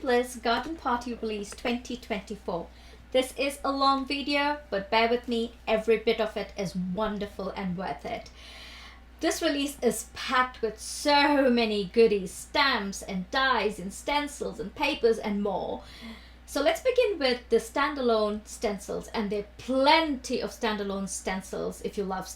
Bliss Garden Party Release 2024. This is a long video, but bear with me, every bit of it is wonderful and worth it. This release is packed with so many goodies, stamps and dies and stencils and papers and more. So let's begin with the standalone stencils, and there are plenty of standalone stencils if you love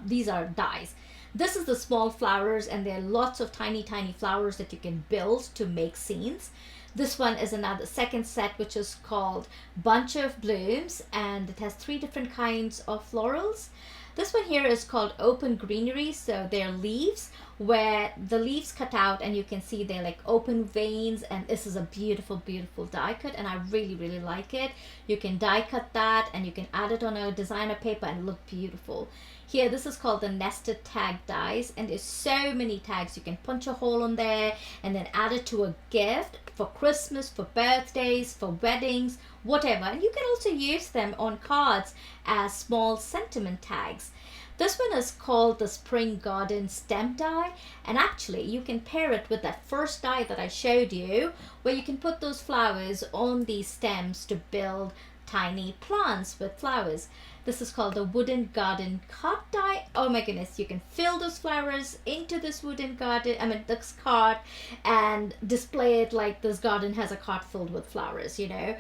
these are dies. This is the small flowers, and there are lots of tiny flowers that you can build to make scenes. This one is another second set, which is called Bunch of Blooms, and it has 3 different kinds of florals. This one here is called Open Greenery, so they're leaves where the leaves cut out and you can see they're like open veins, and this is a beautiful die cut, and I really like it. You can die cut that and you can add it on a designer paper and look beautiful. Here, this is called the nested tag dies, and there's so many tags. You can punch a hole on there and then add it to a gift for Christmas, for birthdays, for weddings, whatever. And you can also use them on cards as small sentiment tags. This one is called the Spring Garden Stem Die, and actually you can pair it with that first die that I showed you, where you can put those flowers on these stems to build tiny plants with flowers. This is called the Wooden Garden Cart Die. Oh my goodness, you can fill those flowers into this wooden garden, this cart, and display it like this garden has a cart filled with flowers, you know.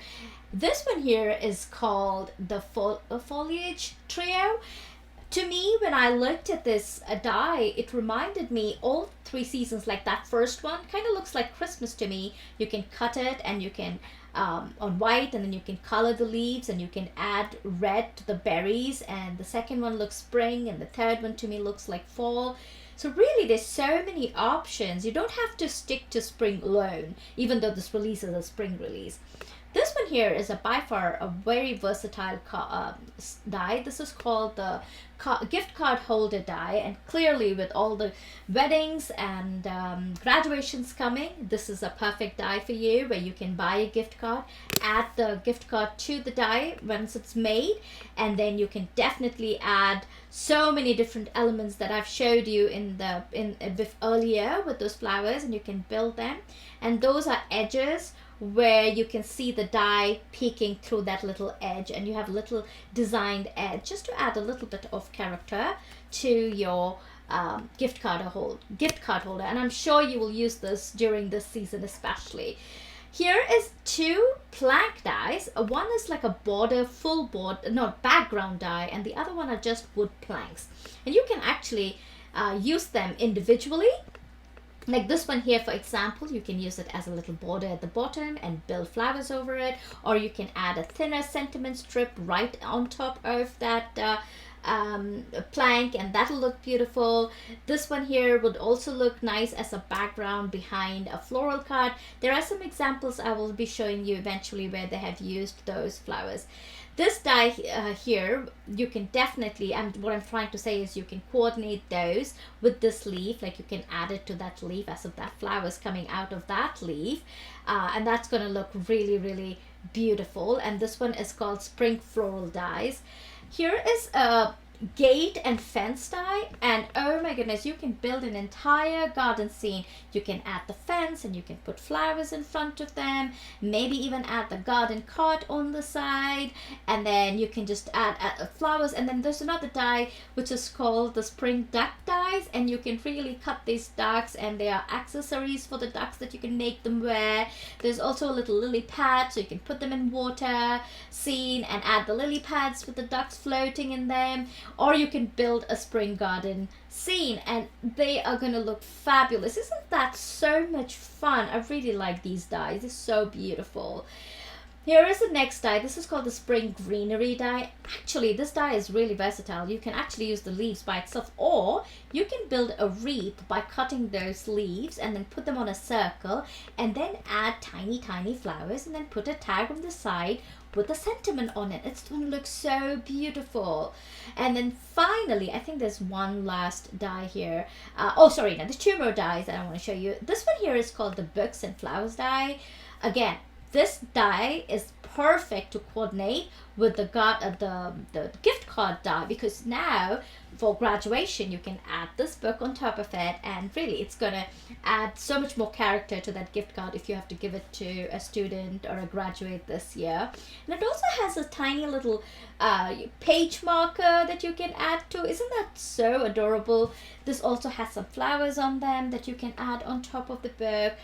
This one here is called the Foliage Trio. To me, when I looked at this die, it reminded me all 3 seasons, like that first one kind of looks like Christmas to me. You can cut it and you can on white, and then you can color the leaves and you can add red to the berries, and the second one looks spring, and the third one to me looks like fall. So really there's so many options. You don't have to stick to spring alone, even though this release is a spring release. This one here is by far a very versatile die. This is called the gift card holder die, and clearly with all the weddings and graduations coming, this is a perfect die for you, where you can buy a gift card, add the gift card to the die once it's made, and then you can definitely add so many different elements that I've showed you earlier with those flowers, and you can build them. And those are edges where you can see the die peeking through that little edge, and you have a little designed edge just to add a little bit of character to your gift card holder, and I'm sure you will use this during this season especially. Here is 2 plank dies. One is like a background die, and the other one are just wood planks, and you can actually use them individually. Like this one here, for example, you can use it as a little border at the bottom and build flowers over it, or you can add a thinner sentiment strip right on top of that plank, and that'll look beautiful. This one here would also look nice as a background behind a floral card. There are some examples I will be showing you eventually where they have used those flowers. This die here, you can definitely, and what I'm trying to say is you can coordinate those with this leaf, like you can add it to that leaf as if that flower is coming out of that leaf, and that's going to look really beautiful. And this one is called Spring Floral Dies. Here is a gate and fence die, and oh my goodness, you can build an entire garden scene. You can add the fence and you can put flowers in front of them, maybe even add the garden cart on the side, and then you can just add flowers. And then there's another die which is called the Spring Duck Dies, and you can really cut these ducks, and they are accessories for the ducks that you can make them wear. There's also a little lily pad, so you can put them in water scene and add the lily pads with the ducks floating in them. Or you can build a spring garden scene, and they are going to look fabulous. Isn't that so much fun? I really like these dies. It's so beautiful. Here is the next die. This is called the Spring Greenery die. Actually, this die is really versatile. You can actually use the leaves by itself, or you can build a wreath by cutting those leaves and then put them on a circle, and then add tiny flowers, and then put a tag on the side with a sentiment on it. It's going to look so beautiful. And then finally, I think there's one last die here. There's 2 more dies that I want to show you. This one here is called the Books and Flowers die. Again, this die is perfect to coordinate with the gift card die, because now for graduation you can add this book on top of it, and really it's gonna add so much more character to that gift card if you have to give it to a student or a graduate this year. And it also has a tiny little page marker that you can add to. Isn't that so adorable? This also has some flowers on them that you can add on top of the book.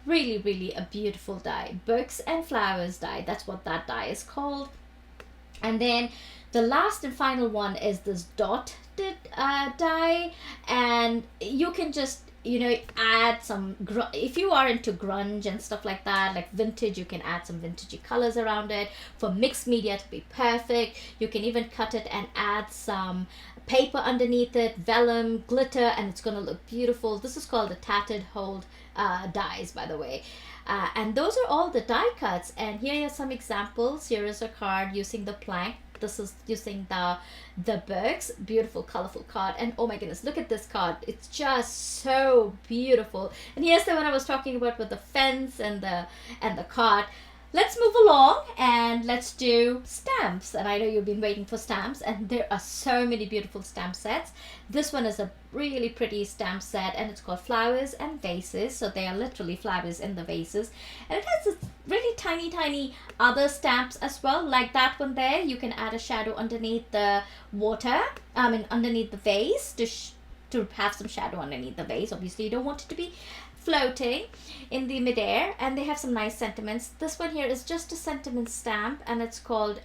Really, really a beautiful die. Books and flowers die, that's what that die is called. And then the last and final one is this dotted die, and you can just, you know, add some, if you are into grunge and stuff like that, like vintage, you can add some vintagey colors around it. For mixed media to be perfect, you can even cut it and add some paper underneath it, vellum, glitter, and it's gonna look beautiful. This is called the tattered hold dies, by the way. And those are all the die cuts, and here are some examples. Here is a card using the plank. This is using the books. Beautiful colorful card, and oh my goodness, look at this card. It's just so beautiful. And here's the one I was talking about with the fence and the card. Let's move along and let's do stamps. And I know you've been waiting for stamps, and there are so many beautiful stamp sets. This one is a really pretty stamp set, and it's called Flowers and Vases. So they are literally flowers in the vases, and it has this really tiny other stamps as well, like that one there. You can add a shadow underneath the water, underneath the vase to have some shadow underneath the vase. Obviously you don't want it to be floating in the midair. And they have some nice sentiments. This one here is just a sentiment stamp, and it's called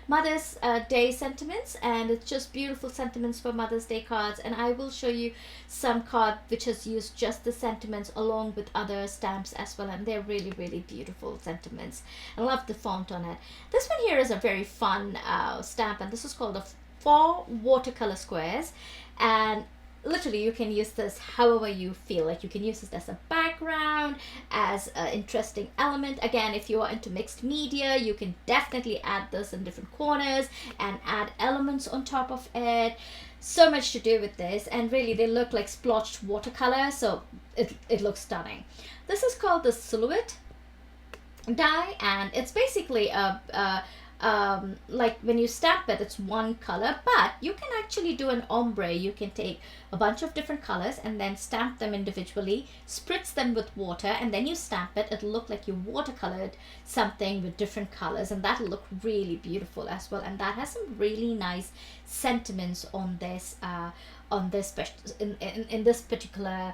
Mother's Day sentiments, and it's just beautiful sentiments for Mother's Day cards. And I will show you some card which has used just the sentiments along with other stamps as well, and they're really, really beautiful sentiments. I love the font on it. This one here is a very fun stamp, and this is called the 4 watercolor squares. And literally you can use this however you feel like. You can use this as a background, as an interesting element. Again, if you are into mixed media, you can definitely add this in different corners and add elements on top of it. So much to do with this, and really they look like splotched watercolor, so it looks stunning. This is called the Silhouette die, and it's basically like when you stamp it, it's one color, but you can actually do an ombre. You can take a bunch of different colors and then stamp them individually, spritz them with water, and then you stamp it. It'll look like you watercolored something with different colors, and that'll look really beautiful as well. And that has some really nice sentiments on this in this particular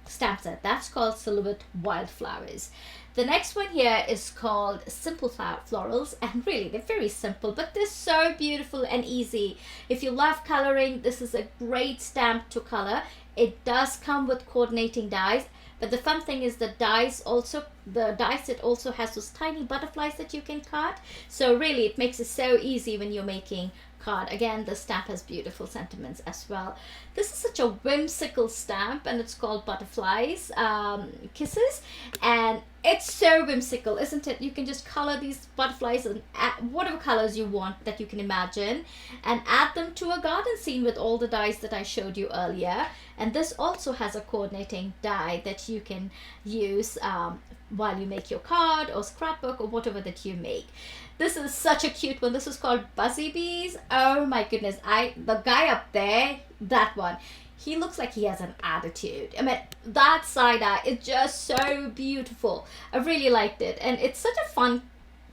stamp set. That's called Silhouette Wildflowers. The next one here is called Simple Florals, and really they're very simple, but they're so beautiful and easy. If you love coloring, this is a great stamp to color. It does come with coordinating dies, but the fun thing is the die set also has those tiny butterflies that you can cut. So really it makes it so easy when you're making card. Again, the stamp has beautiful sentiments as well. This is such a whimsical stamp, and it's called Butterflies Kisses, and it's so whimsical, isn't it? You can just color these butterflies and add whatever colors you want that you can imagine, and add them to a garden scene with all the dies that I showed you earlier. And this also has a coordinating die that you can use while you make your card or scrapbook or whatever that you make. This is such a cute one. This is called Buzzy Bees. Oh my goodness. The guy up there, that one, he looks like he has an attitude. I mean, that side eye is just so beautiful. I really liked it. And it's such a fun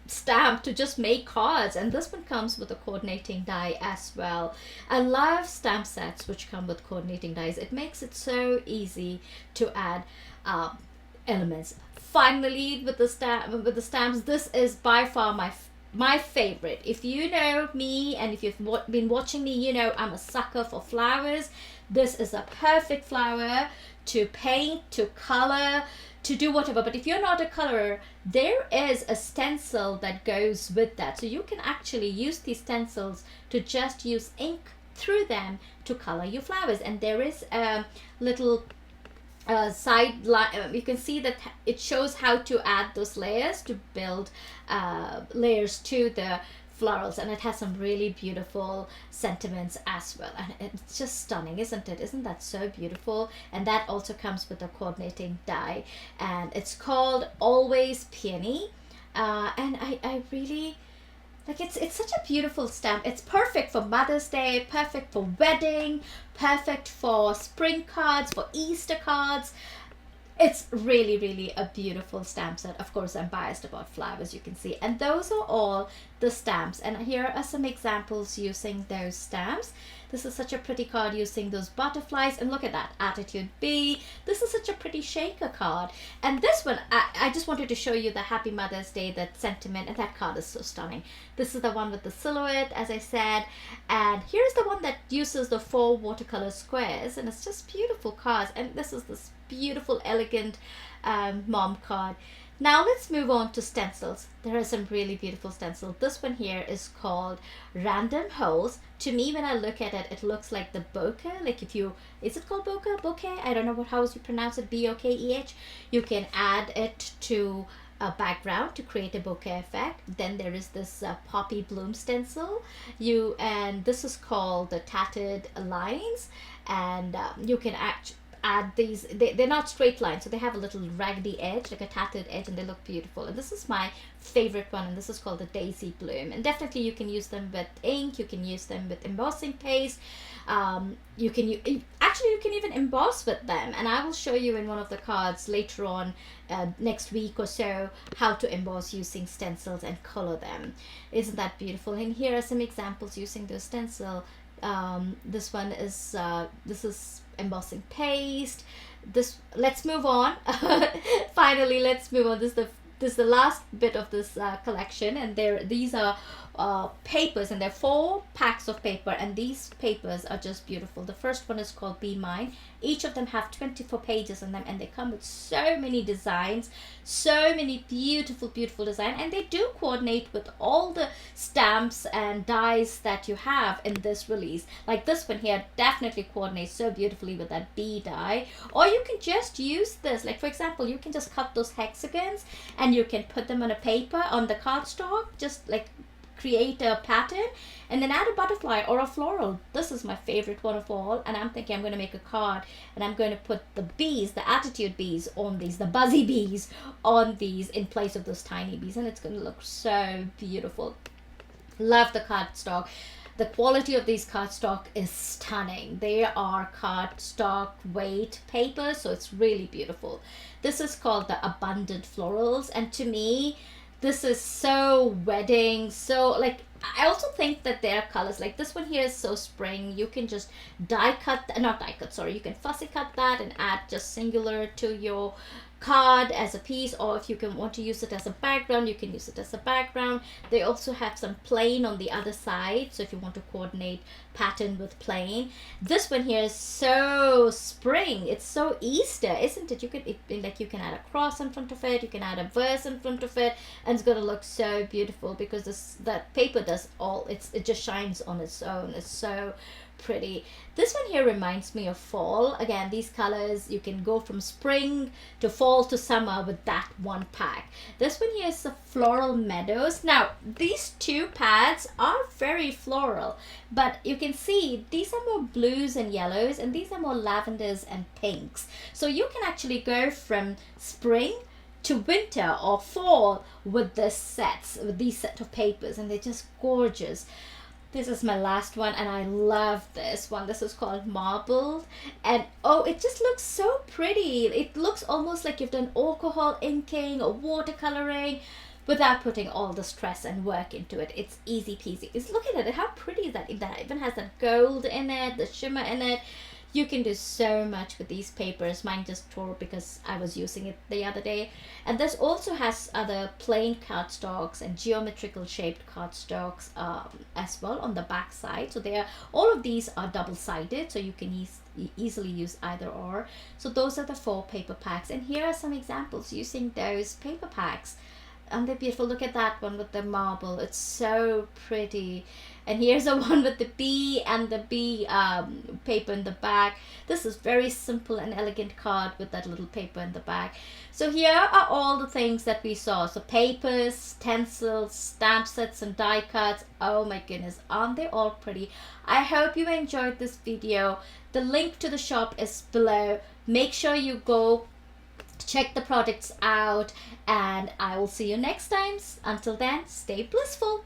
stamp to just make cards. And this one comes with a coordinating die as well. I love stamp sets which come with coordinating dies. It makes it so easy to add elements. Finally, with the stamps, this is by far my favorite. If you know me and if you've been watching me, you know I'm a sucker for flowers. This is a perfect flower to paint, to color, to do whatever. But if you're not a colorer, there is a stencil that goes with that. So you can actually use these stencils to just use ink through them to color your flowers. And there is a little side line. You can see that it shows how to add those layers to build layers to the florals, and it has some really beautiful sentiments as well, and it's just stunning, isn't it? Isn't that so beautiful? And that also comes with a coordinating die, and it's called Always Peony. And I really like it's such a beautiful stamp. It's perfect for Mother's Day, perfect for wedding, perfect for spring cards, for Easter cards. It's really, really a beautiful stamp set. Of course, I'm biased about flowers, you can see. And those are all the stamps. And here are some examples using those stamps. This is such a pretty card using those butterflies. And look at that, Attitude B. This is such a pretty shaker card. And this one, I just wanted to show you the Happy Mother's Day, that sentiment. And that card is so stunning. This is the one with the silhouette, as I said. And here's the one that uses the 4 watercolor squares. And it's just beautiful cards. And this is this beautiful, elegant mom card. Now let's move on to stencils. There are some really beautiful stencils. This one here is called Random Holes. To me, when I look at it, it looks like the bokeh. Like if you, is it called bokeh? Bokeh? I don't know how you pronounce it. B-O-K-E-H. You can add it to a background to create a bokeh effect. Then there is this poppy bloom stencil. And this is called the Tattered Lines. And you can add these, they're not straight lines, so they have a little raggedy edge, like a tattered edge, and they look beautiful. And this is my favorite one, and this is called the Daisy Bloom. And definitely you can use them with ink, you can use them with embossing paste, you can even emboss with them, and I will show you in one of the cards later on next week or so how to emboss using stencils and color them. Isn't that beautiful? And here are some examples using those stencil. This one is this is embossing paste. Let's move on. Finally, let's move on. This is the last bit of this collection, and these are papers, and there are 4 packs of paper, and these papers are just beautiful. The first one is called Be Mine. Each of them have 24 pages in them, and they come with so many designs, so many beautiful designs, and they do coordinate with all the stamps and dies that you have in this release. Like this one here definitely coordinates so beautifully with that bee die. Or you can just use this, like for example, you can just cut those hexagons and you can put them on a paper, on the cardstock, just like create a pattern, and then add a butterfly or a floral. This is my favorite one of all, and I'm thinking I'm going to make a card, and I'm going to put the bees, the attitude bees on these, the buzzy bees on these in place of those tiny bees, and it's going to look so beautiful. Love the cardstock. The quality of these cardstock is stunning. They are cardstock weight paper, so it's really beautiful. This is called the Abundant Florals, and to me, this is so wedding, so like, I also think that their colors, like this one here is so spring. You can just you can fussy cut that and add just singular to your card as a piece, or if you want to use it as a background, you can use it as a background. They also have some plain on the other side, so if you want to coordinate pattern with plain. This one here is so spring, it's so Easter, isn't it? You can add a cross in front of it, you can add a verse in front of it, and it's gonna look so beautiful because that paper does all, it just shines on its own. It's so pretty. This one here reminds me of fall. Again, these colors, you can go from spring to fall to summer with that one pack. This one here is the Floral Meadows. Now, these 2 pads are very floral, but you can see these are more blues and yellows, and these are more lavenders and pinks. So you can actually go from spring to winter or fall with these set of papers, and they're just gorgeous. This is my last one, and I love this one. This is called Marbled, and oh, it just looks so pretty. It looks almost like you've done alcohol inking or watercoloring without putting all the stress and work into it. It's easy peasy. Look at it, how pretty is that? That even has that gold in it, the shimmer in it. You can do so much with these papers. Mine just tore because I was using it the other day. And this also has other plain cardstocks and geometrical shaped cardstocks as well on the back side. So all of these are double-sided, so you can easily use either or. So those are the 4 paper packs. And here are some examples using those paper packs. Aren't they beautiful? Look at that one with the marble. It's so pretty. And here's the one with the bee and the bee paper in the back. This is very simple and elegant card with that little paper in the back. So here are all the things that we saw. So papers, stencils, stamp sets and die cuts. Oh my goodness, aren't they all pretty? I hope you enjoyed this video. The link to the shop is below. Make sure you go check the products out, and I will see you next time. Until then, stay blissful.